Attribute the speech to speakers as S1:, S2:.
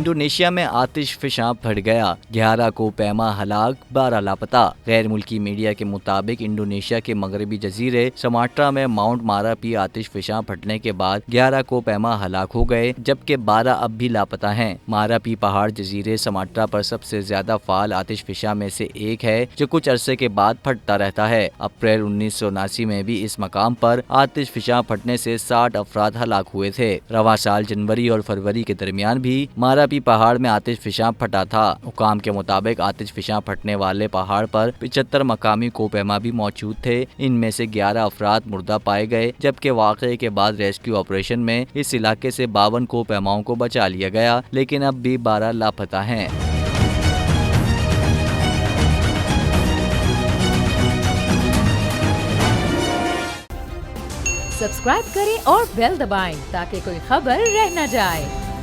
S1: Indonesia में आतिशफशां फट गया, 11 को पैमा हलाक, 12 लापता। गैर मुल्की मीडिया के मुताबिक इंडोनेशिया के मगरबी जजीरे सुमात्रा में माउंट मारापी आतिशफशां फटने के बाद 11 को पैमा हलाक हो गए, जबकि 12 अब भी लापता हैं। मारापी पहाड़ जजीरे सुमात्रा पर सबसे ज्यादा फाल आतिशफशां में से एक है, जो कुछ अरसे के बाद फटता रहता है। अप्रैल 1979 में भी इस मकाम पर आतिशफशां फटने से 60 अफराद हलाक हुए थे। रवां साल जनवरी और फरवरी के दरमियान भी मारापी पहाड़ में आतिशफशां फटा था। हुकाम के मुताबिक आतिशफशां फटने वाले पहाड़ पर 75 मकामी कोपैमा भी मौजूद थे। इनमें से 11 अफराद मुर्दा पाए गए, जबकि वाक़े के बाद रेस्क्यू ऑपरेशन में इस इलाके से 52 कोपैमाओं को बचा लिया गया, लेकिन अब भी 12 लापता हैं।
S2: सब्सक्राइब करें और बेल दबाएं ताकि कोई खबर रह न जाए।